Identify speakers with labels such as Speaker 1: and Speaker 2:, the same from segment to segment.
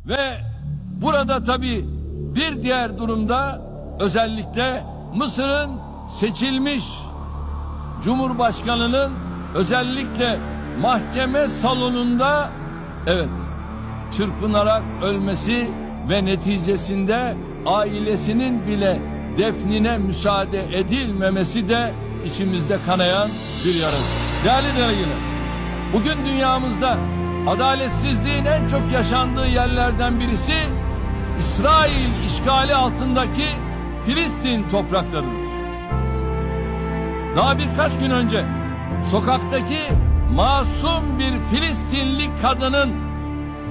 Speaker 1: Ve burada tabii bir diğer durumda özellikle Mısır'ın seçilmiş Cumhurbaşkanı'nın özellikle mahkeme salonunda çırpınarak ölmesi ve neticesinde ailesinin bile defnine müsaade edilmemesi de içimizde kanayan bir yara. Değerli delegeler, bugün dünyamızda adaletsizliğin en çok yaşandığı yerlerden birisi İsrail işgali altındaki Filistin topraklarıdır. Daha birkaç gün önce sokaktaki masum bir Filistinli kadının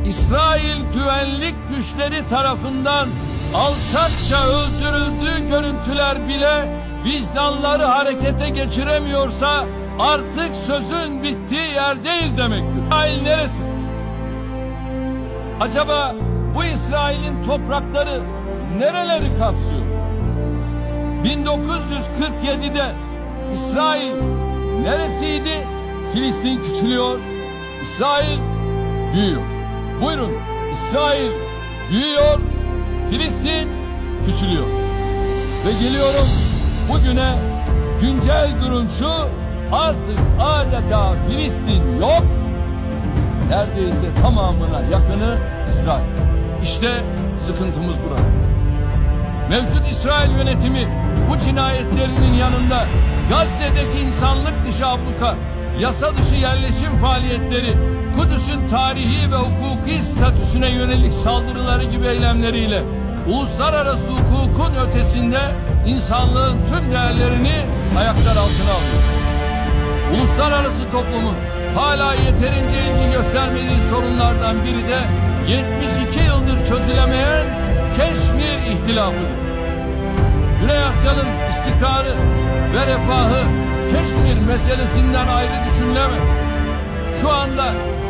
Speaker 1: İsrail güvenlik güçleri tarafından alçakça öldürüldüğü görüntüler bile vicdanları harekete geçiremiyorsa artık sözün bittiği yerdeyiz demektir. İsrail neresi? Acaba bu İsrail'in toprakları nereleri kapsıyor? 1947'de İsrail neresiydi? Filistin küçülüyor, İsrail büyüyor. Buyurun, İsrail büyüyor, Filistin küçülüyor. Ve geliyorum bugüne, güncel durum şu: artık adeta Filistin yok, neredeyse tamamına yakını İsrail. İşte sıkıntımız burada. Mevcut İsrail yönetimi bu cinayetlerinin yanında Gazze'deki insanlık dışı abluka, yasa dışı yerleşim faaliyetleri, Kudüs'ün tarihi ve hukuki statüsüne yönelik saldırıları gibi eylemleriyle uluslararası hukukun ötesinde insanlığın tüm değerlerini ayaklar altına alıyor. Uluslararası toplumun hala yeterince ilgi göstermediği sorunlardan biri de 72 yıldır çözülemeyen Keşmir ihtilafıdır. Güney Asya'nın istikrarı ve refahı Keşmir meselesinden ayrı düşünülemez. Şu anda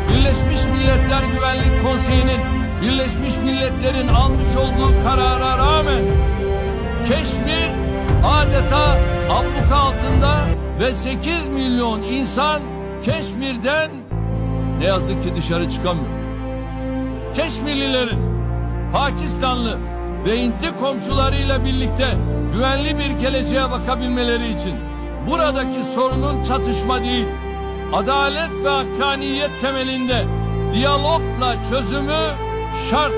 Speaker 1: Birleşmiş Milletler Güvenlik Konseyi'nin Birleşmiş Milletler'in almış olduğu karara rağmen Keşmir adeta abluka altında ve 8 milyon insan Keşmir'den ne yazık ki dışarı çıkamıyor. Keşmirlilerin Pakistanlı ve Hintli komşularıyla birlikte güvenli bir geleceğe bakabilmeleri için buradaki sorunun çatışma değil, adalet ve hakkaniyet temelinde diyalogla çözümü şarttır.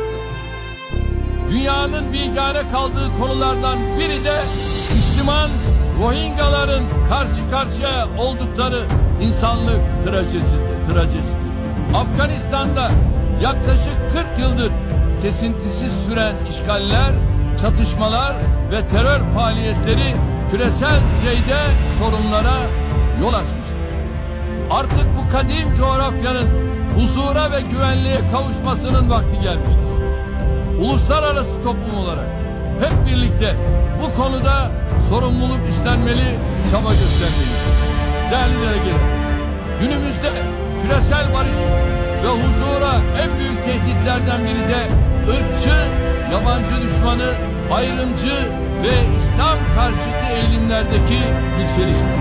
Speaker 1: Dünyanın bigane kaldığı konulardan biri de Müslüman Rohingyaların karşı karşıya oldukları insanlık trajedisidir. Afganistan'da yaklaşık 40 yıldır kesintisiz süren işgaller, çatışmalar ve terör faaliyetleri küresel düzeyde sorunlara yol açmıştır. Artık bu kadim coğrafyanın huzura ve güvenliğe kavuşmasının vakti gelmiştir. Uluslararası toplum olarak hep birlikte bu konuda sorumluluk üstlenmeli, çaba göstermeliyiz. Değerli delegeler, günümüzde küresel barış ve huzura en büyük tehditlerden biri de ırkçı, yabancı düşmanı, ayrımcı ve İslam karşıtı eğilimlerdeki yükseliştir.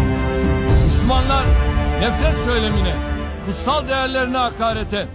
Speaker 1: Müslümanlar nefret söylemine, kutsal değerlerine hakarete,